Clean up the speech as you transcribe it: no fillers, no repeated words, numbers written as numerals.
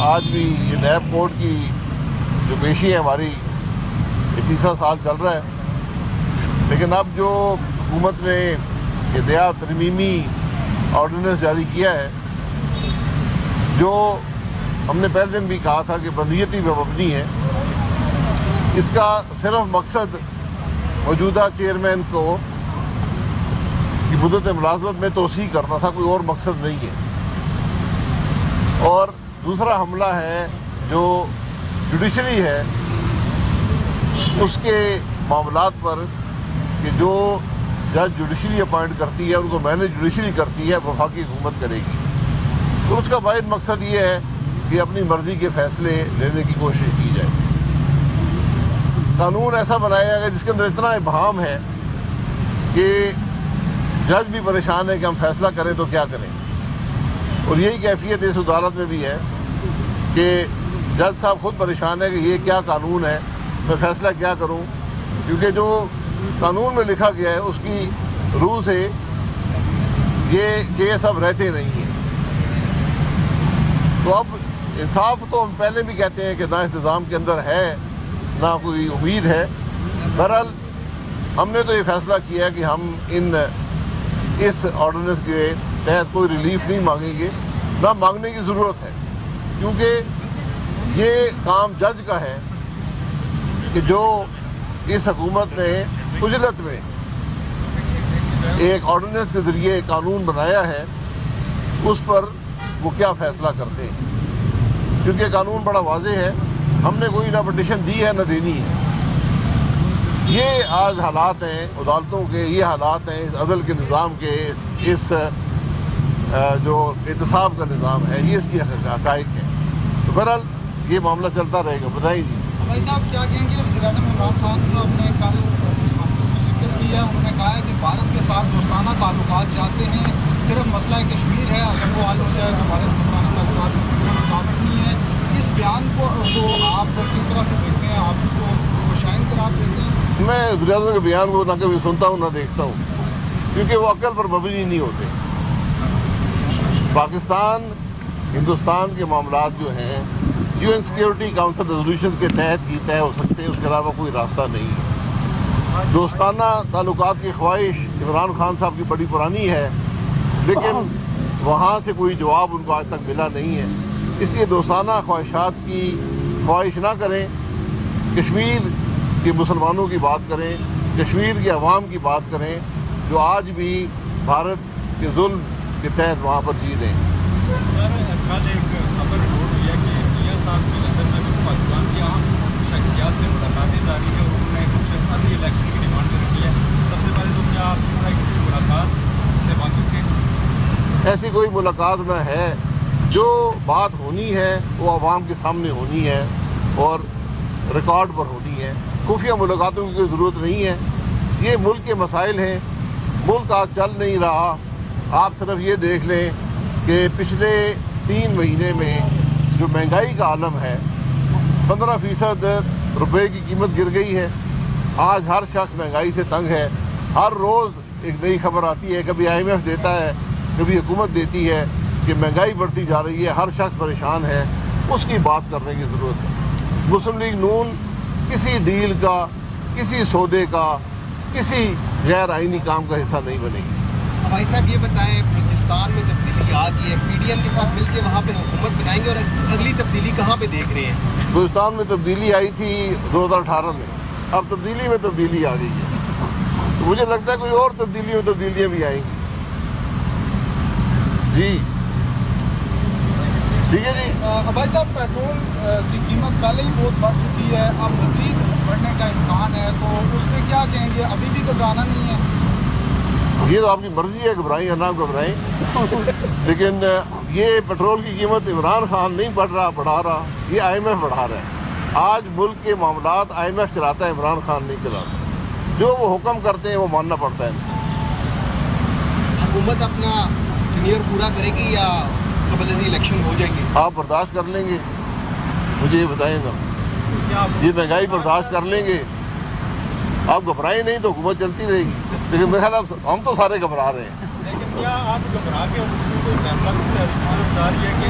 آج بھی یہ نیب کوڈ کی جو پیشی ہے ہماری، یہ تیسرا سال چل رہا ہے، لیکن اب جو حکومت نے یہ نیا ترمیمی آرڈیننس جاری کیا ہے، جو ہم نے پہلے دن بھی کہا تھا کہ بندیتی پہ مبنی ہے، اس کا صرف مقصد موجودہ چیئرمین کو کی مدت ملازمت میں توسیع کرنا تھا، کوئی اور مقصد نہیں ہے۔ اور دوسرا حملہ ہے جو جوڈیشری ہے اس کے معاملات پر، کہ جو جج جوڈیشری اپوائنٹ کرتی ہے ان کو مینیج جوڈیشری کرتی ہے، وفاقی حکومت کرے گی، تو اس کا واحد مقصد یہ ہے کہ اپنی مرضی کے فیصلے لینے کی کوشش کی جائے۔ قانون ایسا بنایا گیا جس کے اندر اتنا ابہام ہے کہ جج بھی پریشان ہے کہ ہم فیصلہ کریں تو کیا کریں، اور یہی کیفیت اس عدالت میں بھی ہے کہ جج صاحب خود پریشان ہے کہ یہ کیا قانون ہے، میں فیصلہ کیا کروں، کیونکہ جو قانون میں لکھا گیا ہے اس کی روح سے یہ کیس اب رہتے نہیں ہیں۔ تو اب انصاف تو ہم پہلے بھی کہتے ہیں کہ نہ انتظام کے اندر ہے نہ کوئی امید ہے۔ بہرحال ہم نے تو یہ فیصلہ کیا ہے کہ ہم اس آرڈیننس کے تحت کوئی ریلیف نہیں مانگیں گے، نہ مانگنے کی ضرورت ہے، کیونکہ یہ کام جج کا ہے کہ جو اس حکومت نے اجلت میں ایک آرڈیننس کے ذریعے قانون بنایا ہے اس پر وہ کیا فیصلہ کرتے ہیں، کیونکہ قانون بڑا واضح ہے، ہم نے کوئی نہ پٹیشن دی ہے نہ دینی ہے۔ یہ آج حالات ہیں عدالتوں کے، یہ حالات ہیں اس عدل کے نظام کے، اس جو احتساب کا نظام ہے، یہ اس کی حقائق ہے۔ تو بہرحال یہ معاملہ چلتا رہے گا۔ بتائیے جی بھائی صاحب، کیا کہیں گے؟ وزیر اعظم عمران خان صاحب نے کل ذکر کیا، انہوں نے کہا ہے کہ بھارت کے ساتھ دوستانہ تعلقات چاہتے ہیں، صرف مسئلہ کشمیر ہے، اگر وہ حل ہو جائے تو ہمارے دوستانہ تعلقات میں رکاوٹ نہیں ہے۔ اس بیان کو آپ کس طرح سے دیکھتے ہیں؟ آپ اس کو شائن قرار دیتے ہیں؟ میں وزیر اعظم کے بیان کو نہ کبھی سنتا ہوں نہ دیکھتا ہوں، کیونکہ وہ عقل پر مبنی نہیں ہوتے۔ پاکستان ہندوستان کے معاملات جو ہیں U N security council resolution کے تحت ہی طے ہو سکتے ہیں، اس کے علاوہ کوئی راستہ نہیں ہے۔ دوستانہ تعلقات کی خواہش عمران خان صاحب کی بڑی پرانی ہے، لیکن وہاں سے کوئی جواب ان کو آج تک ملا نہیں ہے، اس لیے دوستانہ خواہشات کی خواہش نہ کریں، کشمیر کے مسلمانوں کی بات کریں، کشمیر کے عوام کی بات کریں جو آج بھی بھارت کے ظلم کے تحت وہاں پر جی رہے ہیں۔ سر، کل ایک خبر رپورٹ ہوئی ہے کہ میاں صاحب کی نظر میں کچھ پاکستان کی اہم شخصیات سے ملاقاتیں جاری ہیں اور انہوں نے کچھ اگلی الیکشن کی ڈیمانڈ رکھی ہے۔ سب سے پہلے تو کیا آپ اس طرح کسی ملاقات سے واقف ہیں؟ ایسی کوئی ملاقات نہ ہے، جو بات ہونی ہے وہ عوام کے سامنے ہونی ہے اور ریکارڈ پر ہونی ہے، خفیہ ملاقاتوں کی کوئی ضرورت نہیں ہے۔ یہ ملک کے مسائل ہیں، ملک آج چل نہیں رہا۔ آپ صرف یہ دیکھ لیں کہ پچھلے 3 مہینے میں جو مہنگائی کا عالم ہے، 15% روپے کی قیمت گر گئی ہے۔ آج ہر شخص مہنگائی سے تنگ ہے، ہر روز ایک نئی خبر آتی ہے، کبھی IMF دیتا ہے، کبھی حکومت دیتی ہے کہ مہنگائی بڑھتی جا رہی ہے، ہر شخص پریشان ہے، اس کی بات کرنے کی ضرورت ہے۔ مسلم لیگ نون کسی ڈیل کا، کسی سودے کا، کسی غیر آئینی کام کا حصہ نہیں بنے گی۔ بھائی صاحب یہ بتائیں، بلوچستان میں تبدیلی آ گئی ہے، PDM کے ساتھ مل کے وہاں پہ حکومت بنائیں گے، اور اگلی تبدیلی کہاں پہ دیکھ رہے ہیں؟ بلوچستان میں تبدیلی آئی تھی 2018 میں، اب تبدیلی میں تبدیلی آ گئی ہے، تو مجھے لگتا ہے کوئی اور تبدیلیاں بھی آئیں گی۔ جی ٹھیک ہے جی۔ بھائی صاحب، پیٹرول کی قیمت پہلے ہی بہت بڑھ چکی ہے، اب مزید بڑھنے کا امکان ہے، تو اس میں کیا کہیں گے؟ ابھی بھی گھبرانا نہیں ہے؟ یہ تو آپ کی مرضی ہے، گھبرائیں یا نہ گھبرائیں، لیکن یہ پیٹرول کی قیمت عمران خان نہیں بڑھا رہا، یہ IMF بڑھا رہا ہے۔ آج ملک کے معاملات IMF چلاتا ہے، عمران خان نہیں چلاتا۔ جو وہ حکم کرتے ہیں وہ ماننا پڑتا ہے۔ حکومت اپنا ٹینیور پورا کرے گی یا قبل از الیکشن ہو جائیں گے؟ آپ برداشت کر لیں گے؟ مجھے یہ بتائیں گا، یہ مہنگائی برداشت کر لیں گے؟ آپ گھبرائیں نہیں تو حکومت چلتی رہے گی، لیکن میرے خیال ہم تو سارے گھبرا رہے ہیں۔ لیکن کیا آپ گھبرا کے کوئی فیصلہ بتا رہی ہے کہ